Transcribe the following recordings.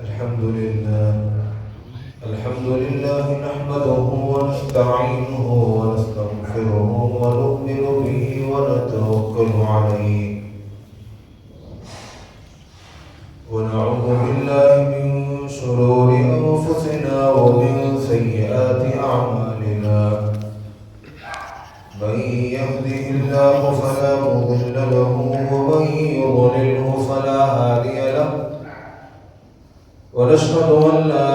الحمد لله نحمده ونستعينه ونستغفره ونؤمن به ونتوكل عليه ونعوذ بالله من شرور أنفسنا ومن سيئات أعمالنا من يهده الله فلا مضل له ومن يضلله فلا هادي له ونشهد أن لا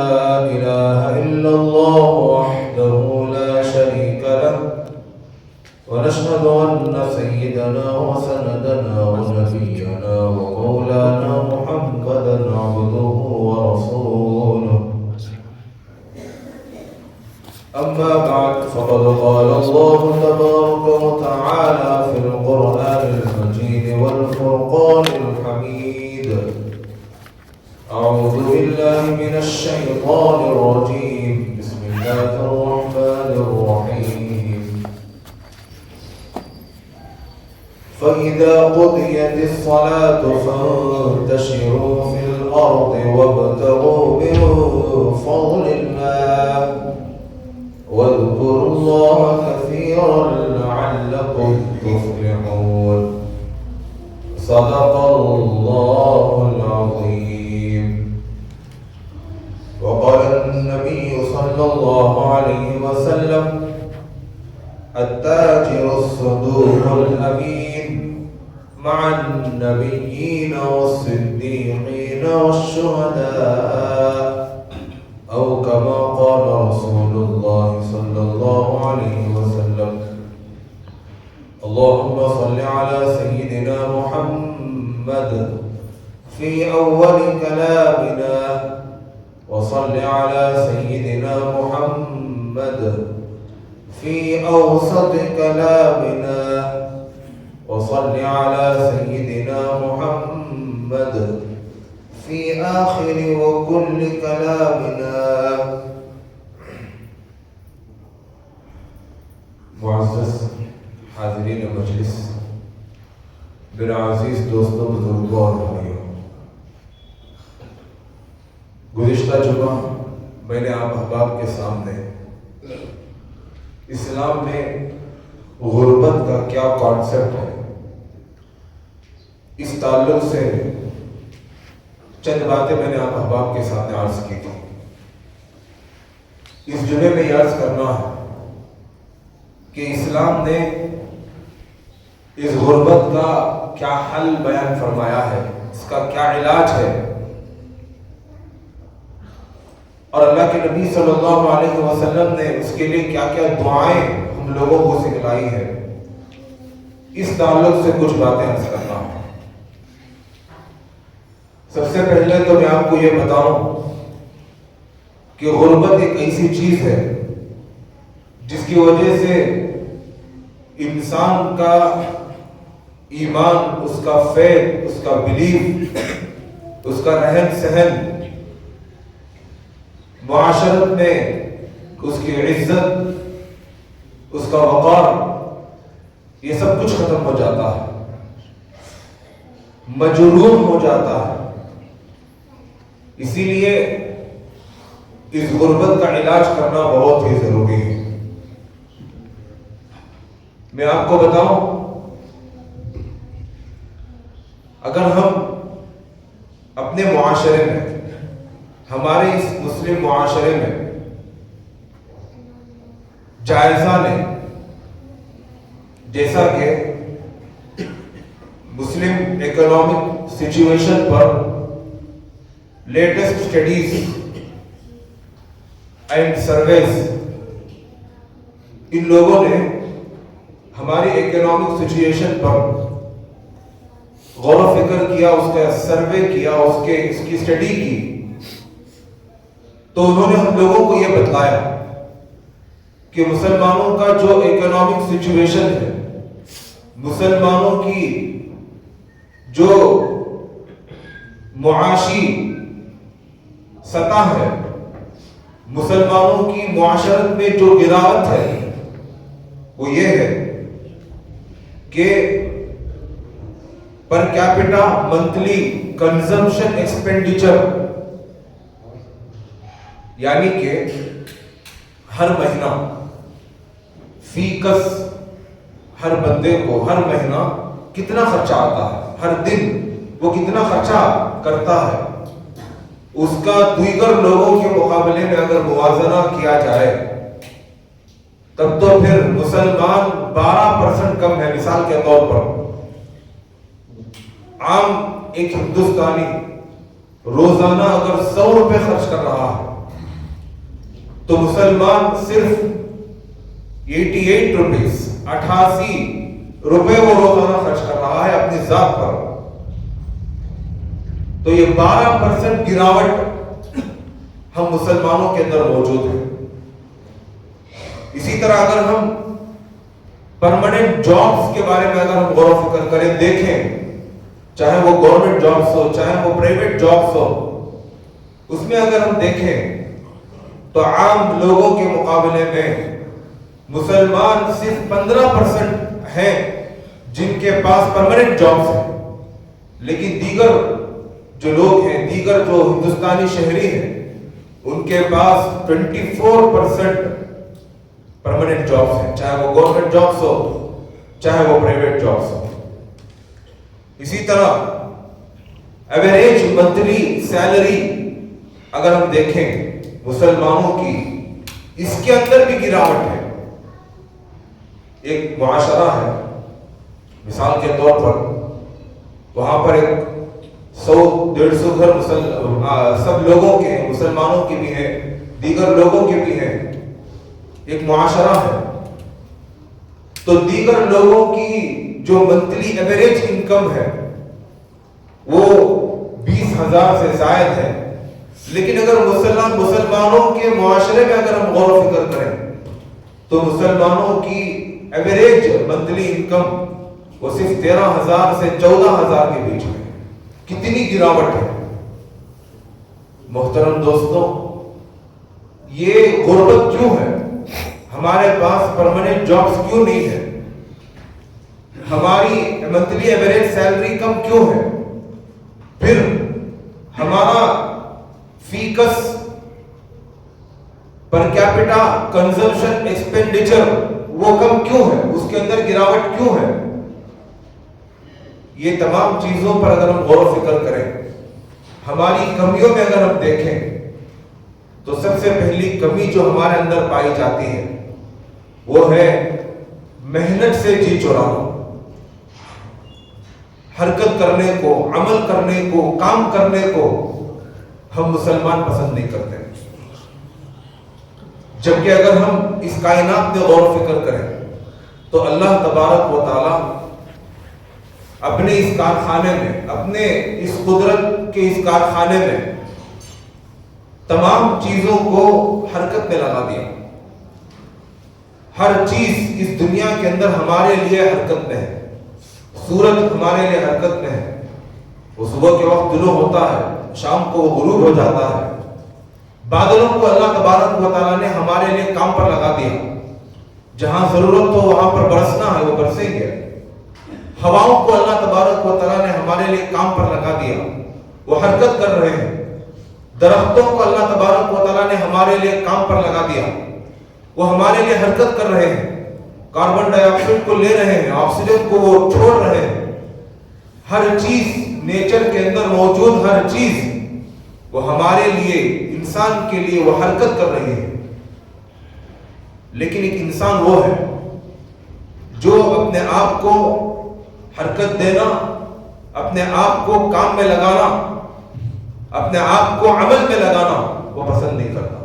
إله إلا الله وحده لا شريك له ونشهد أن سيدنا وسندنا ونبينا ومولانا محمدا عبده ورسوله أما بعد فقد قال الله تبارك وتعالى في القرآن المجيد والفرقان الحميد أعوذ بالله من الشيطان الرجيم بسم الله الرحمن الرحيم فإذا قضيت الصلاة فانتشروا في الأرض وابتغوا من فضل الله واذكروا الله كثيرا لعلكم تفلحون صدق الله العظيم. وقال النبي صلى الله عليه وسلم التاجر الصدوق الأمين مع النبيين والصديقين والشهداء أو كما قال رسول الله صلى الله عليه وسلم. اللهم صل على سيدنا محمد في أول كلامنا وصل على سيدنا محمد في أوسط كلامنا وصل على سيدنا محمد في آخر وكل كلامنا. معزز حاضرین مجلس، برعزیز دوستوں، بزرگوں اور بھائیوں، گزشتہ جمعہ میں نے آپ احباب کے سامنے اسلام میں غربت کا کیا کانسیپٹ ہے اس تعلق سے چند باتیں میں نے آپ احباب کے سامنے عرض کی تھی. اس جمعے میں یہ عرض کرنا ہے کہ اسلام نے اس غربت کا کیا حل بیان فرمایا ہے، اس کا کیا علاج ہے، اور اللہ کے نبی صلی اللہ علیہ وسلم نے اس کے لیے کیا کیا دعائیں ہم لوگوں کو سکھلائی ہیں. اس تعلق سے کچھ باتیں عرض کرنا ہے. سب سے پہلے تو میں آپ کو یہ بتاؤں کہ غربت ایک ایسی چیز ہے جس کی وجہ سے انسان کا ایمان، اس کا فیض، اس کا بلیف، اس کا رہن سہن، معاشرت میں اس کی عزت، اس کا وقار، یہ سب کچھ ختم ہو جاتا ہے، مجروح ہو جاتا ہے. اسی لیے اس غربت کا علاج کرنا بہت ہی ضروری ہے. میں آپ کو بتاؤں، اگر ہم اپنے معاشرے میں، ہمارے اس مسلم معاشرے میں جائزہ لیں، جیسا کہ مسلم اکنامک سچویشن پر لیٹسٹ اسٹڈیز اینڈ سرویز، ان لوگوں نے ہماری اکنامک سچویشن پر غور و فکر کیا، اس کا سروے کیا، اس کی اسٹڈی کی، تو انہوں نے ہم لوگوں کو یہ بتلایا کہ مسلمانوں کا جو اکنامک سچویشن ہے، مسلمانوں کی جو معاشی سطح ہے، مسلمانوں کی معاشرت میں جو گراوٹ ہے، وہ یہ ہے کہ per capita monthly consumption expenditure یعنی کہ ہر مہینہ فی کس ہر بندے کو ہر مہینہ کتنا خرچہ آتا ہے، ہر دن وہ کتنا خرچہ کرتا ہے، اس کا دیگر لوگوں کے مقابلے میں اگر موازنہ کیا جائے تب تو پھر مسلمان 12% کم ہے۔ مثال کے طور پر عام ایک ہندوستانی روزانہ اگر 100 روپے خرچ کر رہا ہے تو مسلمان صرف 88 روپیز 88 روپے وہ روزانہ خرچ کر رہا ہے اپنی ذات پر۔ تو یہ 12% گراوٹ ہم مسلمانوں کے اندر موجود ہے۔ اسی طرح اگر ہم پرماننٹ جابز کے بارے میں اگر ہم غور و فکر کریں، دیکھیں، چاہے وہ گورنمنٹ جابز ہو چاہے وہ پرائیویٹ جابز ہو، اس میں اگر ہم دیکھیں تو عام لوگوں کے مقابلے میں مسلمان صرف 15% ہیں جن کے پاس پرماننٹ جابز ہیں، لیکن دیگر جو لوگ ہیں، دیگر جو ہندوستانی شہری ہیں، ان کے پاس 24% پرماننٹ جابز ہیں، چاہے وہ گورنمنٹ جابز ہو چاہے وہ پرائیویٹ جابز ہو۔ اسی طرح ایوریج منتھلی سیلری اگر ہم دیکھیں مسلمانوں کی، اس کے اندر بھی گراوٹ ہے۔ ایک معاشرہ ہے، مثال کے طور پر وہاں پر ایک 100-150 گھر سب لوگوں کے، مسلمانوں کے بھی ہیں دیگر لوگوں کے بھی ہیں، ایک معاشرہ ہے، تو دیگر لوگوں کی جو منتھلی ایوریج انکم ہے وہ 20,000 سے زائد ہے، لیکن اگر مسلمانوں کے معاشرے میں اگر ہم غور و فکر کریں تو مسلمانوں کی ایوریج منتھلی انکم وہ صرف 13,000 سے 14,000 کے بیچ میں۔ کتنی گراوٹ ہے محترم دوستوں! یہ غربت کیوں ہے؟ ہمارے پاس پرماننٹ جابز کیوں نہیں ہے؟ ہماری منتھلی ایوریج سیلری کم کیوں ہے؟ پھر ہمارا فی کس پر کیپٹا کنزمپشن ایکسپینڈیچر وہ کم کیوں ہے؟ اس کے اندر گراوٹ کیوں ہے؟ یہ تمام چیزوں پر اگر ہم غور و فکر کریں، ہماری کمیوں میں اگر ہم دیکھیں تو سب سے پہلی کمی جو ہمارے اندر پائی جاتی ہے وہ ہے محنت سے جی چرانا۔ حرکت کرنے کو، عمل کرنے کو، کام کرنے کو ہم مسلمان پسند نہیں کرتے، جبکہ اگر ہم اس کائنات میں غور و فکر کریں تو اللہ تبارک و تعالی اپنے اس کارخانے میں، اپنے اس قدرت کے اس کارخانے میں تمام چیزوں کو حرکت میں لگا دیا۔ ہر چیز اس دنیا کے اندر ہمارے لیے حرکت میں ہے۔ سورج ہمارے لیے حرکت میں ہے، وہ صبح کے وقت طلوع ہوتا ہے، شام کو وہ غروب ہو جاتا ہے۔ بادلوں کو اللہ تبارک و تعالیٰ نے ہمارے لیے کام پر لگا دیا، جہاں ضرورت ہو وہاں پر برسنا ہے وہ برسیں گے۔ ہواؤں کو اللہ تبارک و تعالیٰ نے ہمارے لیے کام پر لگا دیا، وہ حرکت کر رہے ہیں۔ درختوں کو اللہ تبارک و تعالیٰ نے ہمارے لیے کام پر لگا دیا، وہ ہمارے لیے حرکت کر رہے ہیں، کاربن ڈائی آکسائڈ کو لے رہے ہیں، آکسیجن کو وہ چھوڑ رہے ہیں۔ ہر چیز نیچر کے اندر موجود ہر چیز وہ ہمارے لیے، انسان کے لیے وہ حرکت کر رہی ہے۔ لیکن ایک انسان وہ ہے جو اپنے آپ کو حرکت دینا، اپنے آپ کو کام میں لگانا، اپنے آپ کو عمل میں لگانا وہ پسند نہیں کرتا۔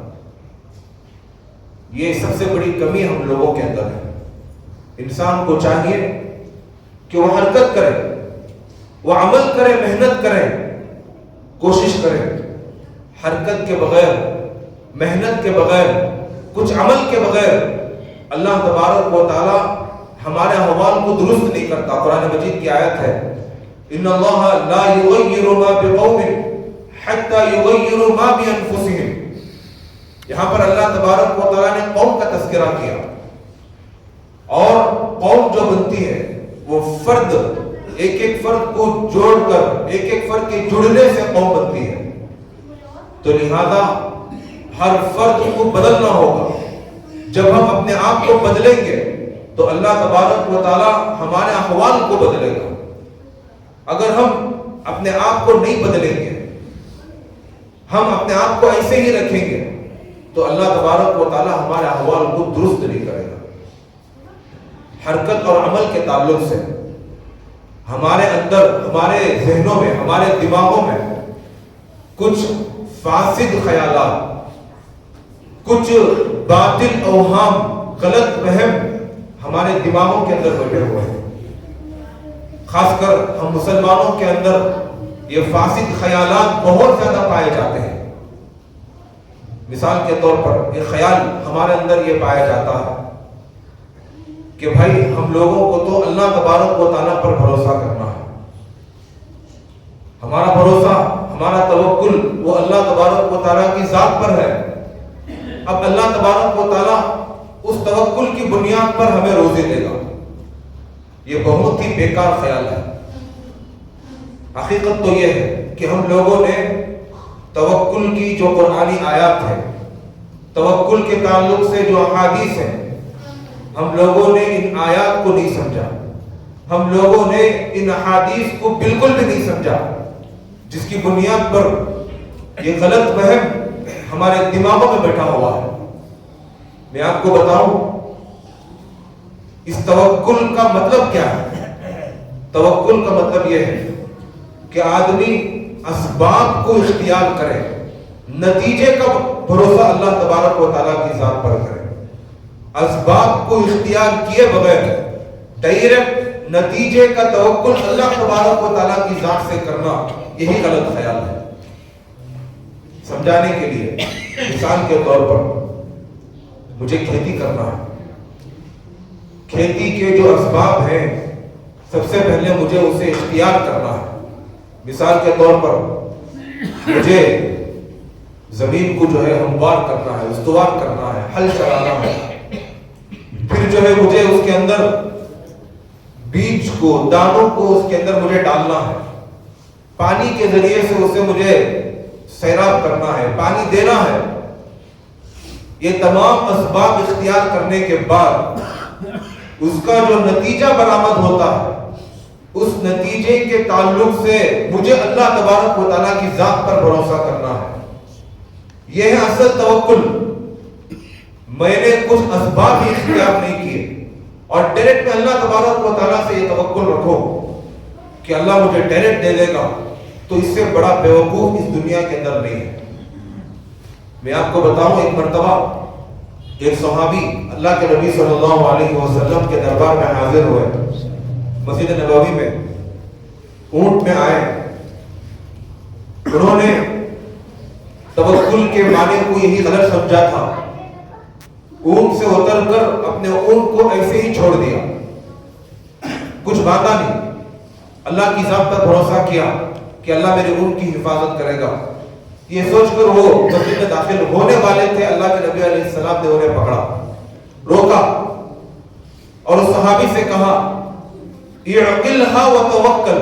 یہ سب سے بڑی کمی ہم لوگوں کے اندر ہے۔ انسان کو چاہیے کہ وہ حرکت کرے، وہ عمل کرے، محنت کرے، کوشش کرے۔ حرکت کے بغیر، محنت کے بغیر، کچھ عمل کے بغیر اللہ تبارک و تعالی ہمارے احوال کو درست نہیں کرتا۔ قرآن مجید کی آیت ہے، ان اللہ لا یغیر ما بقوم حتی یغیروا ما بانفسہم۔ یہاں پر اللہ تبارک و تعالیٰ نے قوم کا تذکرہ کیا، اور قوم جو بنتی ہے وہ فرد، ایک ایک فرد کو جوڑ کر، ایک ایک فرد کے جڑنے سے قوم بنتی ہے۔ تو لہذا ہر فرد کو بدلنا ہوگا. جب ہم اپنے آپ کو بدلیں گے تو اللہ تبارک و تعالی ہمارے احوال کو بدلے گا. اگر ہم اپنے آپ کو نہیں بدلیں گے, ہم اپنے آپ کو ایسے ہی رکھیں گے, تو اللہ تبارک و تعالی ہمارے احوال کو درست نہیں کرے گا. حرکت اور عمل کے تعلق سے ہمارے اندر, ہمارے ذہنوں میں, ہمارے دماغوں میں کچھ فاسد خیالات, کچھ باطل اوہام, غلط وہم ہمارے دماغوں کے اندر بیٹھے ہوئے ہیں. خاص کر ہم مسلمانوں کے اندر یہ فاسد خیالات بہت زیادہ پائے جاتے ہیں. مثال کے طور پر یہ خیال ہمارے اندر یہ پایا جاتا ہے کہ بھائی ہم لوگوں کو تو اللہ تبارک و تعالیٰ پر بھروسہ کرنا ہے. ہمارا بھروسہ, ہمارا توکل وہ اللہ تبارک و تعالیٰ کی ذات پر ہے. اب اللہ تبارک و تعالیٰ اس توکل کی بنیاد پر ہمیں روزی دے گا. یہ بہت ہی بیکار خیال ہے. حقیقت تو یہ ہے کہ ہم لوگوں نے توکل کی جو قرآنی آیات ہے, توکل کے تعلق سے جو احادیث ہیں, ہم لوگوں نے ان آیات کو نہیں سمجھا. ہم لوگوں نے ان احادیث کو بالکل بھی نہیں سمجھا, جس کی بنیاد پر یہ غلط وہم ہمارے دماغوں میں بیٹھا ہوا ہے. میں آپ کو بتاؤں اس توکل کا مطلب کیا ہے. توکل کا مطلب یہ ہے کہ آدمی اسباب کو اختیار کرے, نتیجے کا بھروسہ اللہ تبارک و تعالیٰ کی ذات پر کرے. اسباب کو اختیار کیے بغیر ڈائریکٹ نتیجے کا توکل اللہ تبارک و تعالیٰ کی ذات سے کرنا, یہی غلط خیال ہے. سمجھانے کے لیے مثال کے طور پر مجھے کھیتی کرنا ہے. کھیتی کے جو اسباب ہیں سب سے پہلے مجھے اسے اختیار کرنا ہے. مثال کے طور پر مجھے زمین کو جو ہے ہموار کرنا ہے, استوار کرنا ہے, ہل چلانا ہے. پھر جو ہے مجھے اس کے اندر بیج کو, دانوں کو اس کے اندر مجھے ڈالنا ہے. پانی کے ذریعے سے اسے مجھے سیراب کرنا ہے, پانی دینا ہے. یہ تمام اسباب اختیار کرنے کے بعد اس کا جو نتیجہ برآمد ہوتا ہے, اس نتیجے کے تعلق سے مجھے اللہ تبارک و تعالیٰ کی ذات پر بھروسہ کرنا ہے. یہ ہے اصل توکل. میں نے کچھ اسباب ہی اختیار نہیں کیے اور ڈائریکٹ میں اللہ تبارک و تعالیٰ سے یہ توکل رکھو کہ اللہ مجھے ڈائریکٹ دے دے گا, تو اس سے بڑا بیوقوف اس دنیا کے اندر نہیں ہے. میں آپ کو بتاؤں, ایک مرتبہ ایک صحابی اللہ کے نبی صلی اللہ علیہ وسلم کے دربار میں حاضر ہوئے. مسجد نبوی میں اونٹ میں آئے. انہوں نے توکل کے معنی کو یہی غلط سمجھا تھا. اونٹ سے اتر کر اپنے اونٹ کو ایسے ہی چھوڑ دیا, کچھ باندھا نہیں. اللہ کی ذات پر بھروسہ کیا کہ اللہ میرے اونٹ کی حفاظت کرے گا. یہ سوچ کر وہ مسجد میں داخل ہونے والے تھے, اللہ کے نبی علیہ السلام نے انہیں پکڑا, روکا اور اس صحابی سے کہا اعقلھا وتوکل.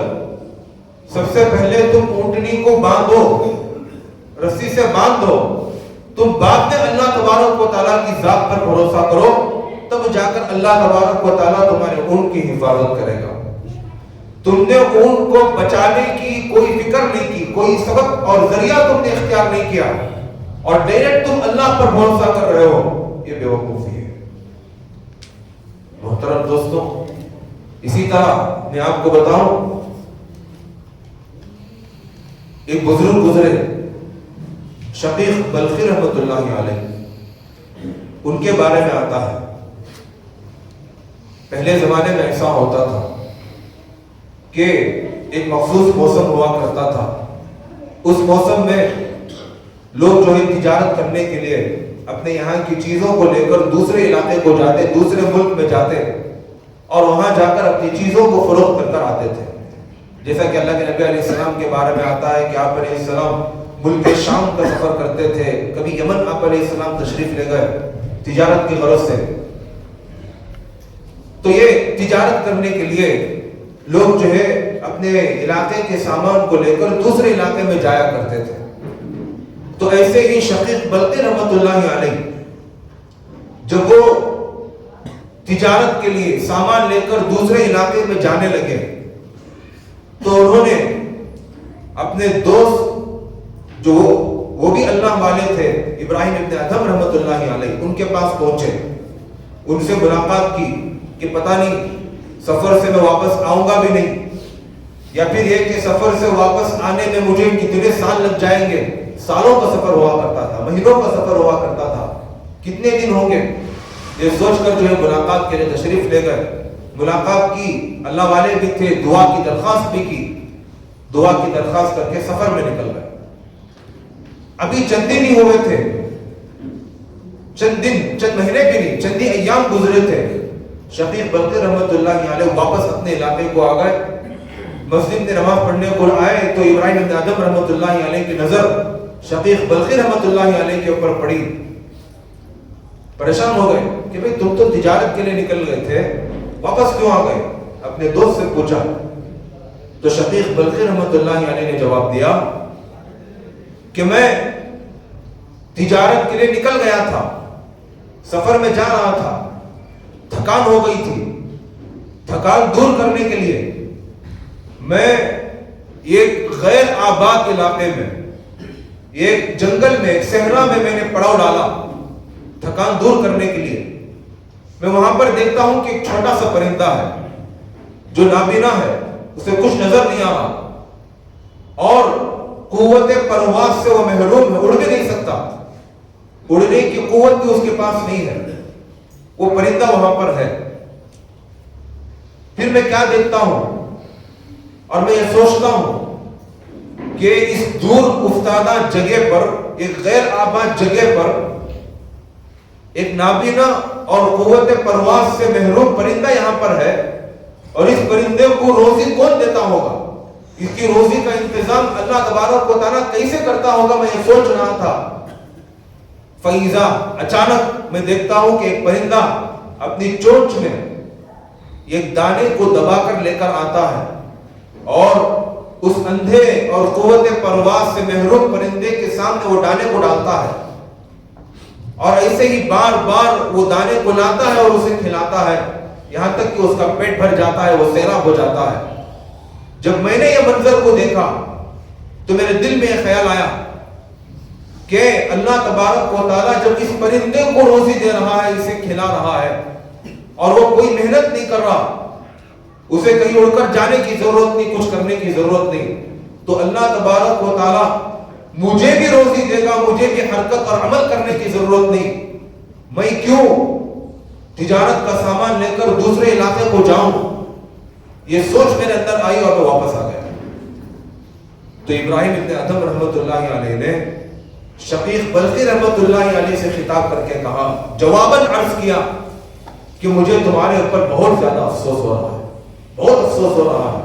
سب سے پہلے تم اونٹنی کو باندھو, رسی سے باندھ دو, تم بعد میں اللہ تبارک و تعالیٰ کی ذات پر بھروسہ کرو, تب جا کر اللہ تبارک و تعالیٰ تمہارے اونٹ کی حفاظت کرے گا. تم نے اونٹ کو بچانے کی کوئی فکر نہیں کی, کوئی سبب اور ذریعہ تم نے اختیار نہیں کیا, اور ڈائریکٹ تم اللہ پر بھروسہ کر رہے ہو. یہ بیوقوفی ہے. محترم دوستوں, اسی طرح میں آپ کو بتاؤں, ایک بزرگ گزرے شقیق بلخی رحمۃ اللہ علیہ, ان کے بارے میں آتا ہے پہلے زمانے میں ایسا ہوتا تھا کہ ایک مخصوص موسم ہوا کرتا تھا. اس موسم میں لوگ جو ہے تجارت کرنے کے لیے اپنے یہاں کی چیزوں کو لے کر دوسرے علاقے کو جاتے, دوسرے ملک میں جاتے اور وہاں جا کر اپنی چیزوں کو فروخت کر کر آتے تھے. جیسا کہ اللہ کے نبی علیہ السلام کے بارے میں آتا ہے کہ آپ علیہ السلام ملک شام کا سفر کرتے تھے. کبھی یمن آپ علیہ السلام تشریف لے گئے تجارت کی غرض سے. تو یہ تجارت کرنے کے لیے لوگ جو ہے اپنے علاقے کے سامان کو لے کر دوسرے علاقے میں جایا کرتے تھے. تو ایسے ہی شقیق بلقی رحمت اللہ علیہ جب وہ تجارت کے لیے سامان لے کر دوسرے علاقے میں جانے لگے تو انہوں نے اپنے دوست جو وہ بھی اللہ والے تھے ابراہیم ابن ادھم رحمت اللہ علیہ ان کے پاس پہنچے, ان سے ملاقات کی کہ پتہ نہیں سفر سے میں واپس آؤں گا بھی نہیں, یا پھر یہ کہ سفر سے واپس آنے میں مجھے کتنے سال لگ جائیں گے. سالوں کا سفر ہوا کرتا تھا, مہینوں کا سفر ہوا کرتا تھا, کتنے دن ہوں گے. یہ سوچ کر جو ہے ملاقات کے لیے تشریف لے گئے. ملاقات کی, اللہ والے بھی تھے, دعا کی درخواست بھی کی, دعا کی درخواست کر کے سفر میں نکل گئے. ابھی چند دن ہی ہوئے تھے, چند دن, چند مہینے بھی نہیں, چند ہی ایام گزرے تھے. شقیق بلقی رحمت اللہ علیہ واپس اپنے علاقے کو آ گئے. مسجد میں نماز پڑھنے کو آئے تو ابراہیم ابن ادھم رحمت اللہ علیہ کی نظر شقیق بلقی رحمت اللہ علیہ کے اوپر پڑی. پریشان ہو گئے کہ بھئی تم تو تجارت کے لیے نکل گئے تھے, واپس کیوں آ گئے؟ اپنے دوست سے پوچھا تو شقیق بلقی رحمت اللہ علیہ نے جواب دیا کہ میں تجارت کے لیے نکل گیا تھا, سفر میں جا رہا تھا, تھکان ہو گئی تھی, تھکان دور کرنے کے لیے میں ایک غیر آباد علاقے میں, ایک جنگل میں, ایک صحرا میں نے پڑاؤ ڈالا تھکان دور کرنے کے لیے. میں وہاں پر دیکھتا ہوں کہ ایک چھوٹا سا پرندہ ہے جو نابینا ہے, اسے کچھ نظر نہیں آ رہا اور قوت پرواز سے وہ محروم ہے, اڑ بھی نہیں سکتا, اڑنے کی قوت بھی اس کے پاس نہیں ہے. وہ پرندہ وہاں پر ہے. پھر میں کیا دیکھتا ہوں اور میں یہ سوچتا ہوں کہ اس دور افتادہ جگہ پر, ایک غیر آباد جگہ پر ایک نابینا اور قوت پرواز سے محروم پرندہ یہاں پر ہے, اور اس پرندے کو روزی کون دیتا ہوگا؟ اس کی روزی کا انتظام اللہ تبارک و تعالیٰ کیسے کرتا ہوگا؟ میں یہ سوچ رہا تھا. فیضا اچانک میں دیکھتا ہوں کہ ایک پرندہ اپنی چونچ میں ایک دانے کو دبا کر لے کر آتا ہے اور اس اندھے اور قوت پرواز سے محروم پرندے کے سامنے وہ دانے کو ڈالتا ہے, اور ایسے ہی بار بار وہ دانے کو لاتا ہے اور اسے کھلاتا ہے, یہاں تک کہ اس کا پیٹ بھر جاتا ہے, وہ سیراب ہو جاتا ہے. جب میں نے یہ منظر کو دیکھا تو میرے دل میں یہ خیال آیا کہ اللہ تبارک و تعالیٰ جب اس پرندے کو روزی دے رہا ہے, اسے کھلا رہا ہے, اور وہ کوئی محنت نہیں کر رہا, اسے کہیں اڑ کر جانے کی ضرورت نہیں, کچھ کرنے کی ضرورت نہیں, تو اللہ تبارک و تعالیٰ مجھے بھی روزی دے گا, مجھے بھی حرکت اور عمل کرنے کی ضرورت نہیں. میں کیوں تجارت کا سامان لے کر دوسرے علاقے کو جاؤں؟ یہ سوچ میرے اندر آئی اور میں واپس آ گیا. تو ابراہیم ابن ادھم رحمت اللہ علیہ نے شقیق بلقی رحمت اللہ علیہ سے خطاب کر کے کہا, جواباً عرض کیا کہ مجھے تمہارے اوپر بہت زیادہ افسوس ہو رہا ہے, بہت افسوس ہو رہا ہے.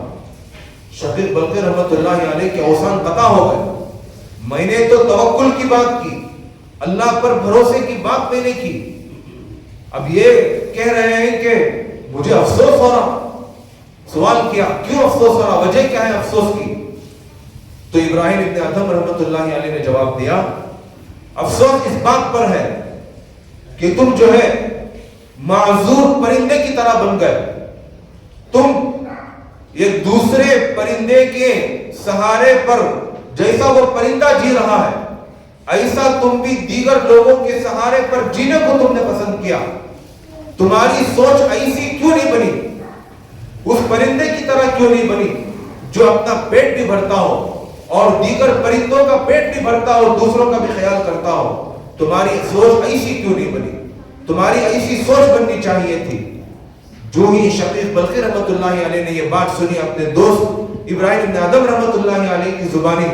شقیق بلقی رحمت اللہ علیہ کے اوسان قطع ہو گئے. میں نے تو توکل کی بات کی, اللہ پر بھروسے کی بات میں نے کی, اب یہ کہہ رہے ہیں کہ مجھے افسوس ہو رہا. سوال کیا کیوں افسوس ہو رہا, وجہ کیا ہے افسوس کی؟ تو ابراہیم ابن ادھم رحمت اللہ علیہ نے جواب دیا, افسوس اس بات پر ہے کہ تم جو ہے معذور پرندے کی طرح بن گئے. تم ایک دوسرے پرندے کے سہارے پر, جیسا وہ پرندہ جی رہا ہے ایسا تم بھی دیگر لوگوں کے سہارے پر جینے کو تم نے پسند کیا. تمہاری سوچ ایسی کیوں نہیں بنی, اس پرندے کی طرح کیوں نہیں بنی جو اپنا پیٹ بھی بھرتا ہو اور دیگر پرندوں کا پیٹ بھی بھرتا ہو, دوسروں کا بھی خیال کرتا ہو. تمہاری سوچ ایسی کیوں نہیں بنی؟ تمہاری ایسی سوچ بننی چاہیے تھی. جو ہی شقیق بلقی رحمت اللہ علیہ نے یہ بات سنی اپنے دوست ابراہیم بن ادھم رحمت اللہ علیہ کی زبانی,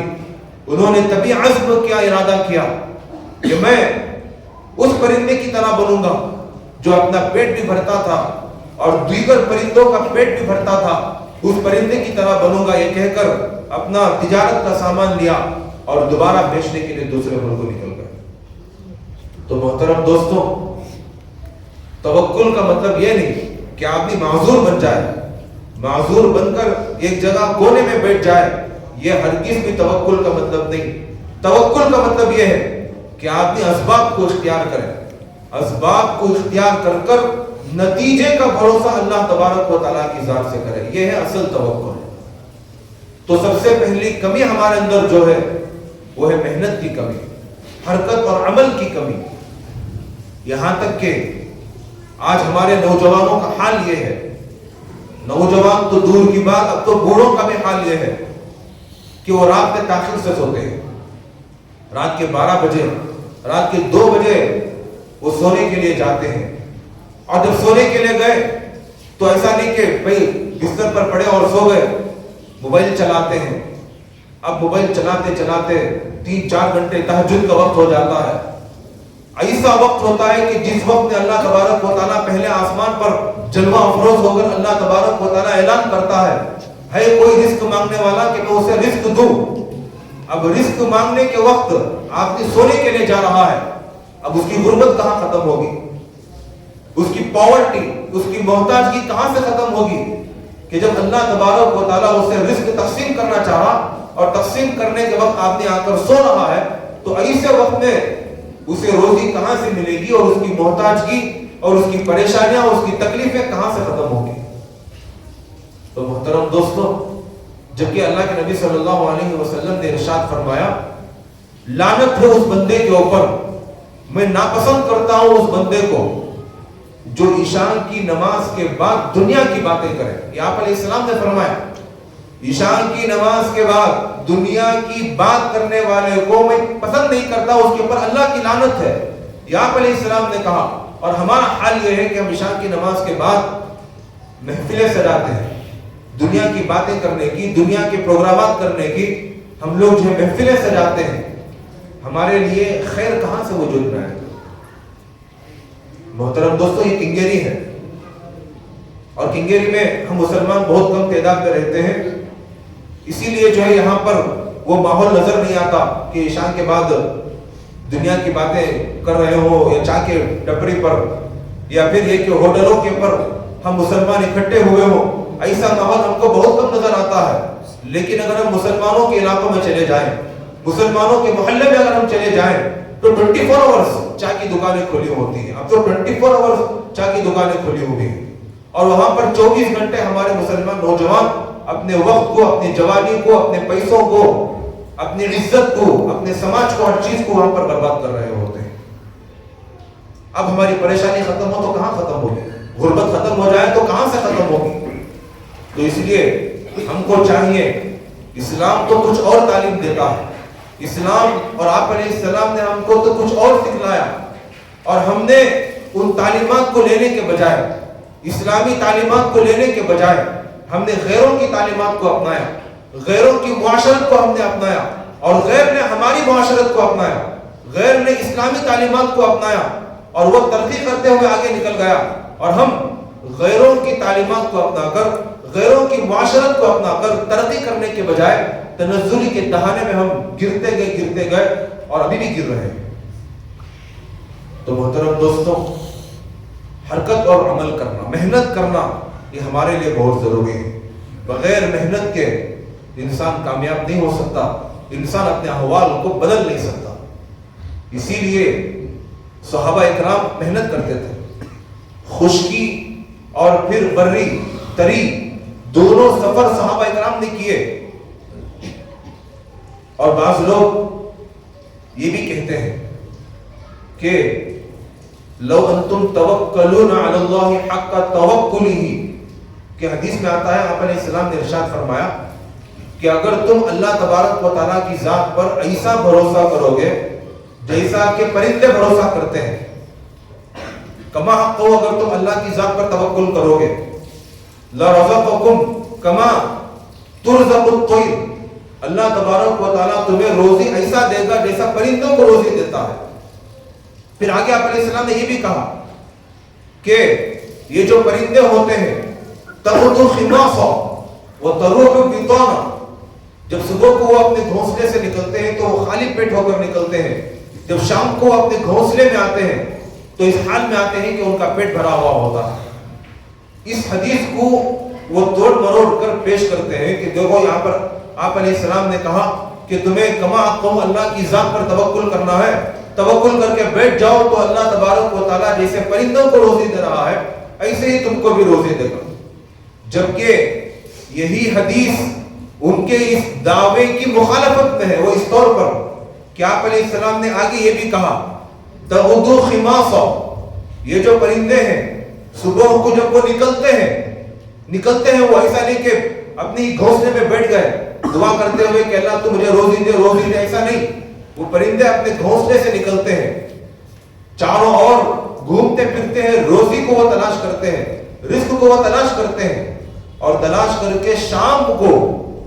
انہوں نے تبھی عزم کیا, ارادہ کیا کہ میں اس پرندے کی طرح بنوں گا جو اپنا پیٹ بھی بھرتا تھا اور دیگر پرندوں کا پیٹ بھی بھرتا تھا. اس پرندے کی طرح بنوں گا, یہ کہہ کر اپنا تجارت کا سامان لیا اور دوبارہ بیچنے کے لیے دوسرے ملک کو نکل گئے. تو محترم دوستوں, توکل کا مطلب یہ نہیں کہ آدمی معذور بن جائے, معذور بن کر ایک جگہ کونے میں بیٹھ جائے, یہ ہرگز بھی توکل کا مطلب نہیں. توکل کا مطلب یہ ہے کہ آدمی اسباب کو اختیار کرے، اسباب کو اختیار کر کر نتیجے کا بھروسہ اللہ تبارک و تعالیٰ کی ذات سے کرے، یہ ہے اصل توکل۔ تو سب سے پہلی کمی ہمارے اندر جو ہے وہ ہے محنت کی کمی، حرکت اور عمل کی کمی۔ یہاں تک کہ آج ہمارے نوجوانوں کا حال یہ ہے، نوجوان تو دور کی بات، اب تو بوڑھوں کا بھی حال یہ ہے کہ وہ رات میں تاخیر سے سوتے ہیں، رات کے 12 بجے، رات کے 2 بجے وہ سونے کے لیے جاتے ہیں، اور جب سونے کے لیے گئے تو ایسا نہیں کہ بھئی بستر پر پڑے اور سو گئے، موبائل چلاتے ہیں۔ اب موبائل چلاتے چلاتے 3-4 گھنٹے تہجد کا وقت ہو جاتا ہے۔ ایسا وقت ہوتا ہے کہ جس وقت میں اللہ تبارک و تعالیٰ پہلے آسمان پر جلوہ افروز ہو کر اللہ تبارک و تعالیٰ اعلان کرتا ہے کوئی رزق مانگنے والا کہ میں اسے رزق دوں۔ اب رزق مانگنے کے وقت آدمی سونے کے لیے جا رہا ہے، اب اس کی غربت کہاں ختم ہوگی، اس کی پاورٹی، اس کی محتاجگی کہاں سے ختم ہوگی کہ جب اللہ تبارک و تعالیٰ اسے رزق تقسیم کرنا چاہا اور تقسیم کرنے کے وقت آدمی آ کر سو رہا ہے، تو ایسے وقت میں اسے روزی کہاں سے ملے گی، اور اس کی محتاجگی اور اس کی پریشانیاں، اس کی تکلیفیں کہاں سے ختم ہوگی۔ تو محترم دوستو، جبکہ اللہ کے نبی صلی اللہ علیہ وسلم نے ارشاد فرمایا، لعنت ہے اس بندے کے اوپر، میں ناپسند کرتا ہوں اس بندے کو جو عشاء کی نماز کے بعد دنیا کی باتیں کرے۔ یہ آپ علیہ السلام نے فرمایا، عشاء کی نماز کے بعد دنیا کی بات کرنے والے کو میں پسند نہیں کرتا، اس کے اوپر اللہ کی لعنت ہے، یہ آپ علیہ السلام نے کہا۔ اور ہمارا حال یہ ہے کہ ہم عشاء کی نماز کے بعد محفلیں سجاتے ہیں، دنیا کی باتیں کرنے کی، دنیا کے پروگرامات کرنے کی، ہم لوگ جو محفلیں سجاتے ہیں، ہمارے لیے خیر کہاں سے وجود میں آئے؟ محترم دوستو، یہ کنگیری ہے، اور کنگیری میں ہم مسلمان بہت کم تعداد میں رہتے ہیں، اسی لیے جو ہے یہاں پر وہ ماحول نظر نہیں آتا کہ عشاء کے بعد دنیا کی باتیں کر رہے ہوں، یا چائے کے ٹپری پر، یا پھر یہ کہ ہوٹلوں کے پر ہم مسلمان اکٹھے ہوئے ہوں، ایسا ماحول ہم کو بہت کم نظر آتا ہے۔ لیکن اگر ہم مسلمانوں کے علاقوں میں چلے جائیں، مسلمانوں کے محلے میں اگر ہم چلے جائیں، تو 24 آورز چائے کی دکانیں کھلی ہوتی ہیں۔ اب تو 24 آورز چائے کی دکانیں کھلی ہوئی ہیں، اور وہاں پر 24 گھنٹے ہمارے مسلمان نوجوان اپنے وقت کو، اپنی جوانی کو، اپنے پیسوں کو، اپنی عزت کو، اپنے سماج کو، ہر چیز کو وہاں پر برباد کر رہے ہوتے ہیں۔ اب ہماری پریشانی ختم ہو تو کہاں ختم ہوگی؟ غربت ختم ہو جائے تو کہاں سے ختم ہوگی؟ تو اس لیے ہم کو چاہیے، اسلام تو کچھ اور تعلیم دیتا ہے، اسلام اور آپ علیہ السلام نے ہم کو تو کچھ اور سکھلایا، اور ہم نے ان تعلیمات کو لینے کے بجائے، اسلامی تعلیمات کو لینے کے بجائے، ہم نے غیروں کی تعلیمات کو اپنایا، غیروں کی معاشرت کو ہم نے اپنایا، اور غیر نے ہماری معاشرت کو اپنایا، غیر نے اسلامی تعلیمات کو اپنایا، اور وہ ترقی کرتے ہوئے آگے نکل گیا، اور ہم غیروں کی تعلیمات کو اپنا کر، غیروں کی معاشرت کو اپنا کر ترقی کرنے کے بجائے تنزلی کے دہانے میں ہم گرتے گئے اور ابھی بھی گر رہے ہیں۔ تو محترم دوستوں، حرکت اور عمل کرنا، محنت کرنا، یہ ہمارے لیے بہت ضروری ہے۔ بغیر محنت کے انسان کامیاب نہیں ہو سکتا، انسان اپنے احوال کو بدل نہیں سکتا۔ اسی لیے صحابہ اکرام محنت کرتے تھے، خشکی اور پھر بری تری دونوں سفر صحابہ اکرام نے کیے۔ اور بعض لوگ یہ بھی کہتے ہیں کہ لو انتم توکلون علی اللہ حق توکلہ، کہ حدیث میں آتا ہے، آپ علیہ السلام نے ارشاد فرمایا کہ اگر تم اللہ تبارک و تعالیٰ کی ذات پر ایسا بھروسہ کرو گے جیسا کہ پرندے بھروسہ کرتے ہیں، کما حق ہو، اگر تم اللہ کی ذات پر توکل کرو گے، لرزقکم کما ترزق الطیر، اللہ تبارک و تعالیٰ تمہیں روزی ایسا دے گا جیسا پرندوں کو روزی دیتا ہے۔ پھر آگے آپ علیہ السلام نے یہ بھی کہا کہ یہ جو پرندے ہوتے ہیں، تغدو خماصا وتروح بطانا، جب صبح کو وہ اپنے گھونسلے سے نکلتے ہیں تو وہ خالی پیٹ ہو کر نکلتے ہیں، جب شام کو اپنے گھونسلے میں آتے ہیں تو اس حال میں آتے ہیں کہ ان کا پیٹ بھرا ہوا ہوتا ہے۔ اس حدیث کو وہ توڑ مروڑ کر پیش کرتے ہیں کہ دیکھو یہاں پر آپ علیہ السلام نے کہا کہ تمہیں کما قوم اللہ کی ذات پر توکل کرنا ہے، توکل کر کے بیٹھ جاؤ تو اللہ تبارک و تعالیٰ جیسے پرندوں کو روزی دے رہا ہے ایسے ہی تم کو بھی روزی دے گا۔ جبکہ یہی حدیث ان کے اس دعوے کی مخالفت میں ہے، وہ اس طور پر کہ آپ علیہ السلام نے آگے یہ بھی کہا تغدو خماصا، یہ جو پرندے ہیں صبح کو جب وہ نکلتے ہیں وہ ایسا نہیں کہ اپنی گھونسلے میں بیٹھ گئے دعا کرتے ہوئے کہ اللہ تو مجھے روزی دے، ایسا نہیں۔ وہ پرندے اپنے گھونسلے سے نکلتے ہیں، چاروں اور گھومتے پھرتے ہیں، روزی کو وہ تلاش کرتے ہیں، رزق کو وہ تلاش کرتے ہیں، اور تلاش کر کے شام کو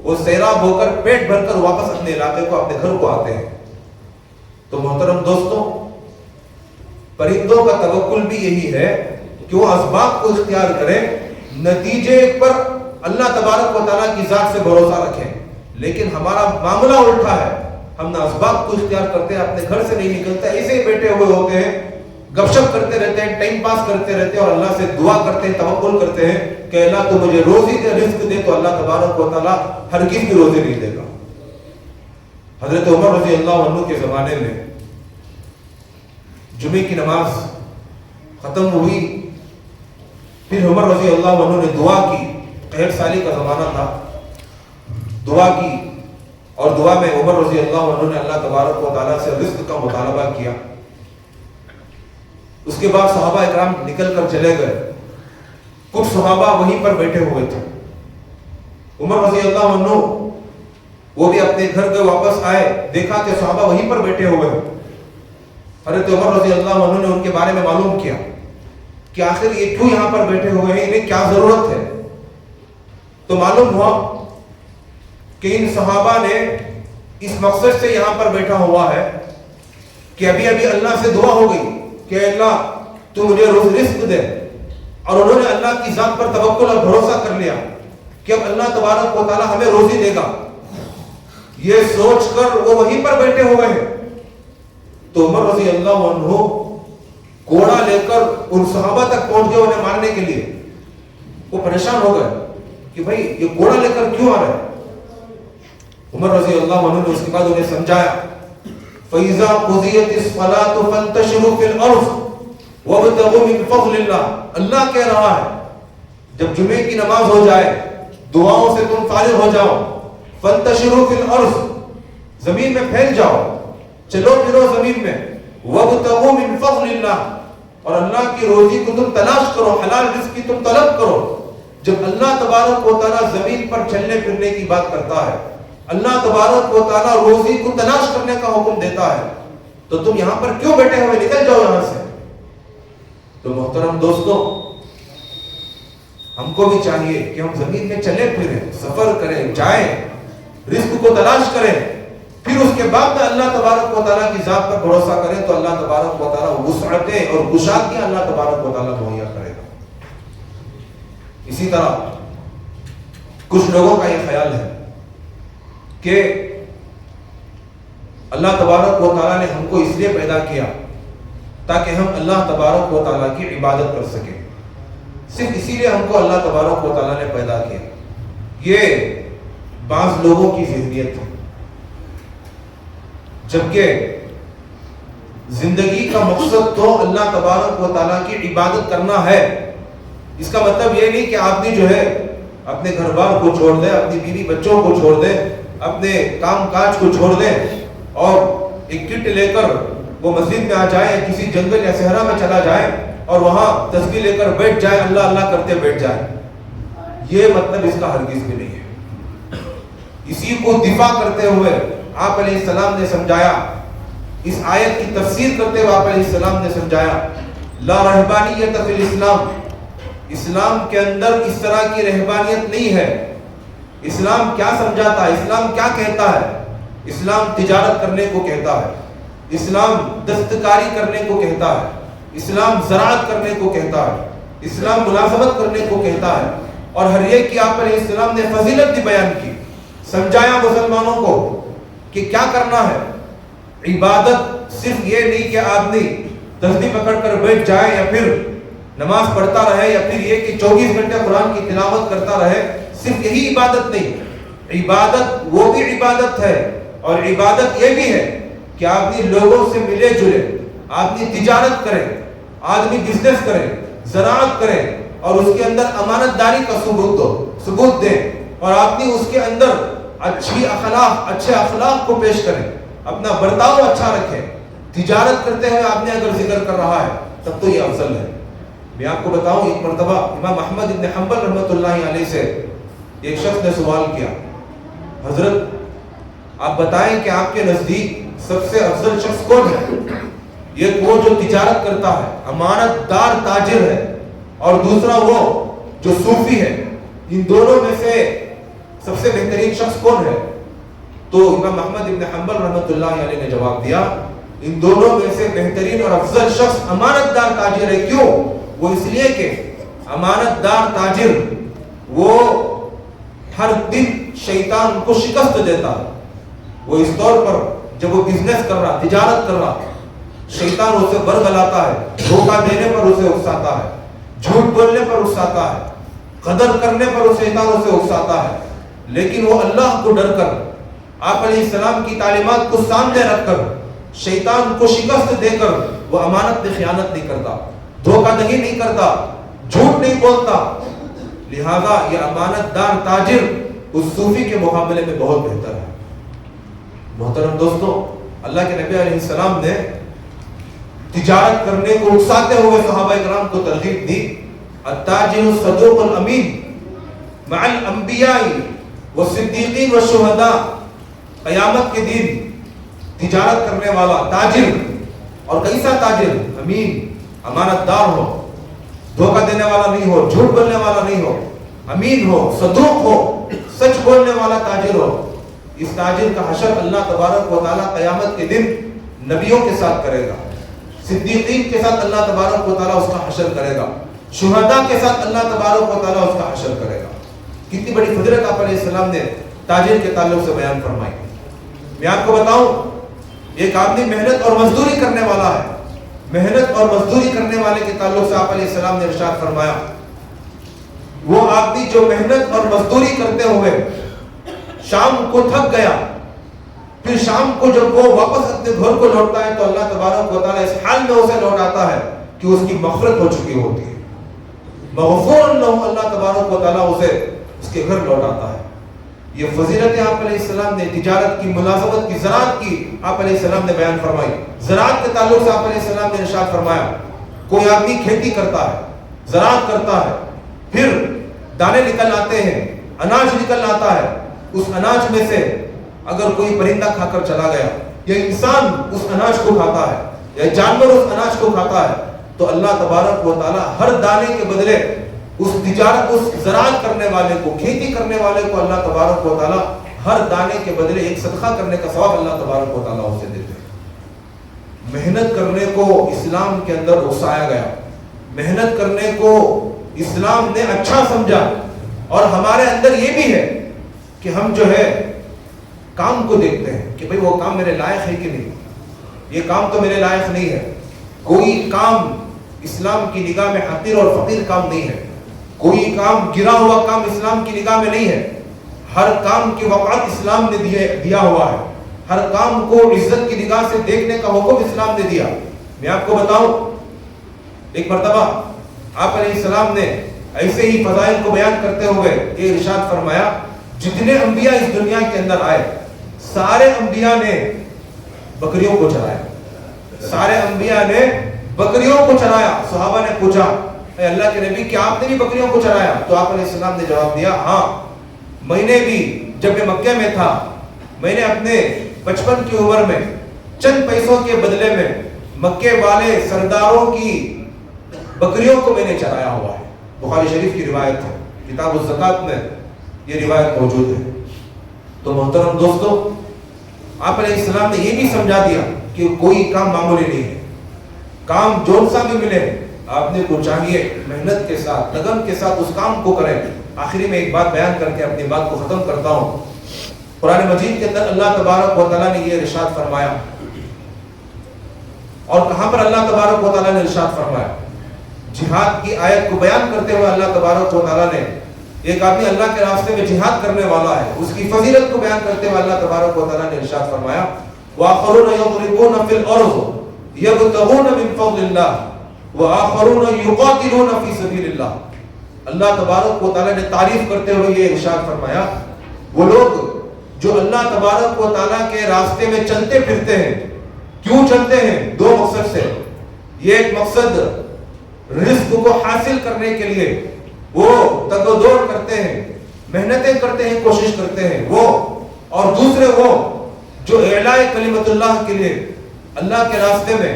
وہ سیراب ہو کر پیٹ بھر کر واپس اپنے علاقے کو، اپنے گھر کو آتے ہیں۔ تو محترم دوستوں، پرندوں کا توکل بھی یہی ہے کہ وہ اسباب کو اختیار کریں، نتیجے پر اللہ تبارک و تعالیٰ کی ذات سے بھروسہ رکھیں۔ لیکن ہمارا معاملہ الٹا ہے، ہم نہ اسباب کو اختیار کرتے ہیں، اپنے گھر سے نہیں نکلتے، ایسے ہی بیٹھے ہوئے ہوتے ہیں، گپ شپ کرتے رہتے ہیں، ٹائم پاس کرتے رہتے ہیں، اور اللہ سے دعا کرتے ہیں، توکل کرتے ہیں کہ اللہ تو مجھے روزی دے، رزق دے، تو اللہ تبارک و تعالیٰ ہرگز بھی روزی نہیں دے گا۔ حضرت عمر رضی اللہ عنہ کے زمانے میں جمعے کی نماز ختم ہوئی، پھر عمر رضی اللہ عنہ نے دعا کی، قحط سالی کا زمانہ تھا، دعا کی، اور دعا میں عمر رضی اللہ عنہ نے اللہ تبارک و تعالیٰ سے رزق کا مطالبہ کیا۔ اس کے بعد صحابہ اکرام نکل کر چلے گئے، کچھ صحابہ وہیں پر بیٹھے ہوئے تھے۔ عمر رضی اللہ عنہ وہ بھی اپنے گھر کے واپس آئے، دیکھا کہ صحابہ وہیں پر بیٹھے ہوئے ہیں۔ حضرت عمر رضی اللہ عنہ نے ان کے بارے میں معلوم کیا کہ آخر یہ کیوں یہاں پر بیٹھے ہوئے ہیں، انہیں کیا ضرورت ہے؟ تو معلوم ہوا کہ ان صحابہ نے اس مقصد سے یہاں پر بیٹھا ہوا ہے کہ ابھی اللہ سے دعا ہو گئی کہ اللہ تو مجھے رزق دے، اور انہوں نے اللہ کی ذات پر توکل اور بھروسہ کر لیا کہ اب اللہ تبارک و تعالیٰ ہمیں روزی دے گا۔ یہ سوچ کر وہ وہیں پر بیٹھے ہوئے ہیں۔ تو عمر رضی اللہ عنہ گھوڑا لے کر ان صحابہ تک پہنچ گئے انہیں مارنے کے لیے۔ وہ پریشان ہو گئے کہ بھائی یہ گھوڑا لے کر کیوں آ رہے ہیں؟ عمر رضی اللہ عنہ نے اس کے بعد انہیں سمجھایا، فَإِذَا قُضِيَتِ الصَّلَاةُ فَانْتَشِرُوا فِي الْأَرْضِ وَابْتَغُوا مِنْ فَضْلِ اللَّهِ۔ اللہ کہہ رہا ہے جب جمعے کی نماز ہو جائے، دعاؤں سے تم فارغ ہو جاؤ، فَانْتَشِرُوا فِي الْأَرْضِ، زمین میں پھیل جاؤ، چلو پھرو زمین میں، وَابْتَغُوا مِنْ فَضْلِ اللَّهِ، اور اللہ کی روزی کو تم تلاش کرو، حلال رزق کی تم طلب کرو۔ جب اللہ تبارک و تعالیٰ زمین پر چلنے پھرنے کی بات کرتا ہے، اللہ تبارک و تعالیٰ روزی کو تلاش کرنے کا حکم دیتا ہے، تو تم یہاں پر کیوں بیٹھے ہوئے؟ نکل جاؤ یہاں سے۔ تو محترم دوستو، ہم کو بھی چاہیے کہ ہم زمین میں چلے پھریں، سفر کریں، جائیں، رزق کو تلاش کریں، پھر اس کے بعد میں اللہ تبارک و تعالیٰ کی ذات پر بھروسہ کریں تو اللہ تبارک و تعالیٰ وسعتیں اور کشادگیاں اللہ تبارک و تعالیٰ مہیا کرے گا۔ اسی طرح کچھ لوگوں کا یہ خیال ہے کہ اللہ تبارک و تعالیٰ نے ہم کو اس لیے پیدا کیا تاکہ ہم اللہ تبارک و تعالیٰ کی عبادت کر سکیں، صرف اسی لیے ہم کو اللہ تبارک و تعالیٰ نے پیدا کیا۔ یہ بعض لوگوں کی ذہنیت ہے، جبکہ زندگی کا مقصد تو اللہ تبارک و تعالیٰ کی عبادت کرنا ہے۔ اس کا مطلب یہ نہیں کہ آدمی جو ہے اپنے گھر بار کو چھوڑ دے، اپنی بیوی بچوں کو چھوڑ دے، اپنے کام کاج کو چھوڑ دے اور ایک کٹ لے کر وہ مسجد میں آ جائے، کسی جنگل یا صحرا میں چلا جائے اور وہاں تسبیح لے کر بیٹھ جائے، اللہ اللہ کرتے بیٹھ جائے۔ یہ مطلب اس کا ہرگز بھی نہیں ہے۔ اسی کو دفاع کرتے ہوئے آپ علیہ السلام نے سمجھایا، اس آیت کی تفسیر کرتے ہوئے آپ علیہ السلام نے سمجھایا، لا رہبانیت فی الاسلام، اسلام کے اندر اس طرح کی رہبانیت نہیں ہے۔ اسلام کیا سمجھاتا ہے؟ اسلام کیا کہتا ہے؟ اسلام تجارت کرنے کو کہتا ہے، اسلام دستکاری کرنے کو کہتا ہے، اسلام زراعت کرنے کو کہتا ہے، اسلام ملازمت کرنے کو کہتا ہے، اور ہر ایک کی آپ علیہ السلام نے فضیلت بھی بیان کی، سمجھایا مسلمانوں کو کہ کیا کرنا ہے۔ عبادت صرف یہ نہیں کہ آدمی تسبیح پکڑ کر بیٹھ جائے یا پھر نماز پڑھتا رہے یا پھر یہ کہ 24 گھنٹے قرآن کی تلاوت کرتا رہے، صرف یہی عبادت نہیں۔ عبادت وہ بھی عبادت ہے اور عبادت یہ بھی ہے کہ آدمی لوگوں سے ملے جلے، آدمی تجارت کرے، آدمی بزنس کرے، زراعت کرے اور اس کے اندر امانت داری کا ثبوت دے، اور آدمی اس کے اندر اچھے اخلاق کو پیش کرے، اپنا برتاؤ اچھا رکھے۔ تجارت کرتے ہوئے آدمی اگر ذکر کر رہا ہے تب تو یہ افضل ہے۔ میں آپ کو بتاؤں، ایک مرتبہ امام احمد بن حنبل رحمۃ اللہ علیہ سے ایک شخص نے سوال کیا، حضرت آپ بتائیں کہ آپ کے نزدیک سب سے افضل شخص کون ہے؟ ایک وہ جو تجارت کرتا ہے، امانت دار تاجر ہے، اور دوسرا وہ جو صوفی ہے، ان دونوں میں سے سب سے بہترین شخص کون ہے؟ تو امام احمد بن حنبل رحمۃ اللہ علیہ نے جواب دیا، ان دونوں میں سے بہترین اور افضل شخص امانت دار تاجر ہے۔ کیوں؟ وہ اس لیے کہ امانت دار تاجر وہ ہر دن شیطان کو شکست دیتا ہے۔ وہ اس طور پر جب وہ بزنس کر رہا، تجارت کر رہا، شیطان اسے برگلاتا ہے، دھوکہ دینے پر اسے اکساتا ہے، جھوٹ بولنے پر اکساتا ہے، غدر کرنے پر شیطان اسے اکساتا ہے، لیکن وہ اللہ کو ڈر کر، آپ علیہ السلام کی تعلیمات کو سامنے رکھ کر، شیطان کو شکست دے کر وہ امانت میں خیانت نہیں کرتا، دھوکہ دہی نہیں کرتا، جھوٹ نہیں بولتا۔ لہذا یہ امانت دار تاجر اس صوفی کے مقابلے میں بہت بہتر ہے۔ محترم دوستو، اللہ کے نبی علیہ السلام نے تجارت کرنے کو اکساتے ہوئے صحابہ کرام کو ترغیب دی، التاجر الصدوق الامین مع الانبیاء والصدیقین والشہداء۔ قیامت کے دن تجارت کرنے والا تاجر، اور کیسا تاجر؟ امین، امانت دار ہو، دھوکہ دینے والا نہیں ہو، جھوٹ بولنے والا نہیں ہو، امین ہو، صدوق ہو، سچ بولنے والا تاجر ہو۔ اس تاجر کا حشر اللہ تبارک و تعالیٰ قیامت کے دن نبیوں کے ساتھ کرے گا، صدیقین کے ساتھ اللہ تبارک و تعالیٰ اس کا حشر کرے گا، شہداء کے ساتھ اللہ تبارک و تعالیٰ اس کا حشر کرے گا۔ کتنی بڑی فضیلت آپ علیہ السلام نے تاجر کے تعلق سے بیان فرمائی۔ میں آپ کو بتاؤں، ایک آدمی محنت اور مزدوری کرنے والا ہے، محنت اور مزدوری کرنے والے کے تعلق سے آپ علیہ السلام نے ارشاد فرمایا، وہ آدمی جو محنت اور مزدوری کرتے ہوئے شام کو تھک گیا، پھر شام کو جب وہ واپس اپنے گھر کو لوٹتا ہے تو اللہ تبارک و تعالیٰ اس حال میں اسے لوٹ آتا ہے کہ اس کی مغفرت ہو چکی ہوتی ہے، مغفور لہ، اللہ تبارک و تعالیٰ اسے اس کے گھر لوٹ آتا ہے۔ یہ فضیلتیں آپ علیہ السلام نے تجارت کی، ملازمت کی، زراعت کی آپ علیہ السلام نے بیان فرمائی۔ زراعت کے تعلق سے آپ علیہ السلام نے ارشاد فرمایا، کوئی آدمی کھیتی کرتا ہے، زراعت کرتا ہے، پھر دانے نکل آتے ہیں، اناج نکل آتا ہے، اس اناج میں سے اگر کوئی پرندہ کھا کر چلا گیا، یا انسان اس اناج کو کھاتا ہے، یا جانور اس اناج کو کھاتا ہے، تو اللہ تبارک و تعالیٰ ہر دانے کے بدلے اس تجارت، اس زراعت کرنے والے کو، کھیتی کرنے والے کو اللہ تبارک و تعالیٰ ہر دانے کے بدلے ایک صدقہ کرنے کا ثواب اللہ تبارک و تعالیٰ اسے دیتے ہیں۔ محنت کرنے کو اسلام کے اندر اکسایا گیا، محنت کرنے کو اسلام نے اچھا سمجھا، اور ہمارے اندر یہ بھی ہے کہ ہم جو ہے کام کو دیکھتے ہیں کہ بھئی وہ کام میرے لائق ہے کہ نہیں، یہ کام تو میرے لائق نہیں ہے۔ کوئی کام اسلام کی نگاہ میں حقیر اور فقیر کام نہیں ہے، کوئی کام گرا ہوا کام اسلام کی نگاہ میں نہیں ہے، ہر کام کی وقعت اسلام نے دیا ہوا ہے، ہر کام کو عزت کی نگاہ سے دیکھنے کا حکم اسلام نے دیا۔ میں آپ کو بتاؤں، ایک مرتبہ آپ علیہ السلام نے ایسے ہی فضائل کو بیان کرتے ہوئے یہ ارشاد فرمایا، جتنے انبیاء اس دنیا کے اندر آئے سارے انبیاء نے بکریوں کو چرایا، سارے انبیاء نے بکریوں کو چرایا۔ صحابہ نے پوچھا، اے اللہ کے نبی کیا آپ نے بھی بکریوں کو چرایا؟ تو آپ علیہ السلام نے جواب دیا، ہاں میں نے بھی، جب میں مکہ میں تھا میں نے اپنے 55 کی عمر میں چند پیسوں کے بدلے میں مکے والے سرداروں کی بکریوں کو میں نے چرایا ہوا ہے۔ بخاری شریف کی روایت ہے، کتاب الزکات میں یہ روایت موجود ہے۔ تو محترم دوستو، آپ علیہ السلام نے یہ بھی سمجھا دیا کہ کوئی کام معمولی نہیں ہے، کام جون سا بھی ملے آپ نے کو چاہیے محنت کے ساتھ، لگن کے ساتھ اس کام کو کریں۔ آخری میں ایک بات بیان کر کے اپنی بات کو ختم کرتا ہوں۔ قرآن مجید کے اندر اللہ تبارک و تعالیٰ نے یہ ارشاد فرمایا، اور کہاں پر اللہ تبارک و تعالیٰ نے ارشاد فرمایا؟ جہاد کی آیت کو بیان کرتے ہوئے اللہ تبارک و تعالیٰ نے ایک آدمی اللہ کے راستے میں جہاد کرنے والا ہے، اس کی فضیلت کو بیان کرتے ہوئے اللہ تبارک و تعالیٰ نے ارشاد فرمایا وآخرون یضربون فی الارض یبتغون من فضل اللہ وآخرون یقاتلون فی سبیل اللہ۔ اللہ تبارک و تعالیٰ نے تعریف کرتے ہوئے یہ ارشاد فرمایا وہ لوگ جو اللہ تبارک و تعالیٰ کے راستے میں چلتے پھرتے ہیں، کیوں چلتے ہیں؟ دو مقصد سے۔ یہ ایک مقصد رزق کو حاصل کرنے کے لیے وہ تگ و دوڑ کرتے ہیں، محنتیں کرتے ہیں، کوشش کرتے ہیں وہ، اور دوسرے وہ جو اعلاء کلمت اللہ کے لیے اللہ کے راستے میں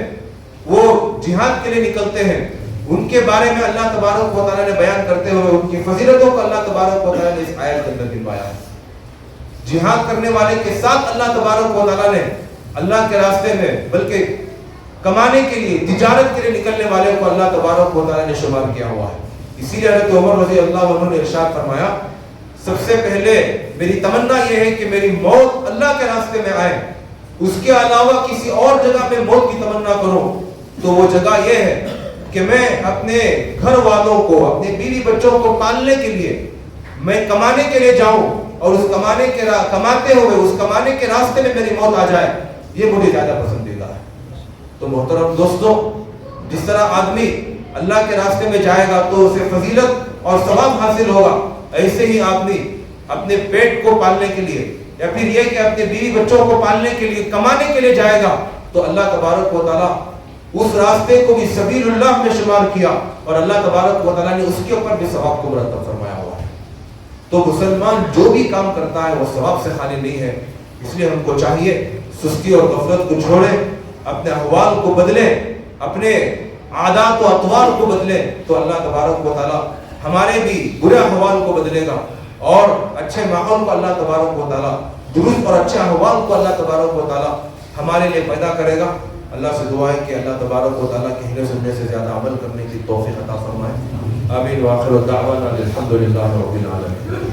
وہ جہاد کے لیے نکلتے ہیں، ان کے بارے میں اللہ تبارک و تعالیٰ نے بیان کرتے ہوئے ان کی فضیلتوں کو اللہ تبارک و تعالیٰ نے اس آیت کے اندر دکھایا ہے۔ جہاد کرنے والے کے ساتھ اللہ تبارک و تعالیٰ نے اللہ کے راستے میں بلکہ کمانے کے لیے، تجارت کے لیے نکلنے والے کو اللہ تبارک و تعالیٰ نے شمار کیا ہوا ہے۔ اسی لیے حضرت عمر رضی اللہ عنہ نے ارشاد فرمایا سب سے پہلے میری تمنا یہ ہے کہ میری موت اللہ کے راستے میں آئے، اس کے علاوہ کسی اور جگہ میں موت کی تمنا کروں تو وہ جگہ یہ ہے کہ میں اپنے گھر والوں کو، اپنے بیوی بچوں کو پالنے کے لیے میں کمانے کے لیے جاؤں اور اس کماتے ہوئے اس کمانے کے راستے میں میری موت آ جائے، یہ مجھے زیادہ پسندیدہ ہے۔ تو محترم دوستو، جس طرح آدمی اللہ کے راستے میں جائے گا تو اسے فضیلت اور ثواب حاصل ہوگا، ایسے ہی آدمی اپنے پیٹ کو پالنے کے لیے یا پھر یہ کہ اپنے بیوی بچوں کو پالنے کے لیے، کمانے کے لیے جائے گا تو اللہ تبارک و تعالیٰ اس راستے کو بھی سبیل اللہ میں شمار کیا اور اللہ تبارک و تعالیٰ نے اس کے اوپر بھی ثواب کو مرتب فرمایا ہوا ہے۔ تو مسلمان جو بھی کام کرتا ہے وہ ثواب سے خالی نہیں ہے، اس لیے ہم کو چاہیے سستی اور غفلت کو چھوڑیں، اپنے احوال کو بدلیں، اپنے عادات و اطوار کو بدلیں، تو اللہ تبارک و تعالیٰ ہمارے بھی برے احوال کو بدلے گا اور اچھے ماحول کو اللہ تبارک و تعالیٰ، درست اور اچھے احوال کو اللہ تبارک و تعالیٰ ہمارے لیے پیدا کرے گا۔ اللہ سے دعا ہے کہ اللہ تبارک و تعالیٰ کہنے سننے سے زیادہ عمل کرنے کی توفیق عطا فرمائے۔ آمین۔ وآخر دعوانا الحمد للہ رب العالمین۔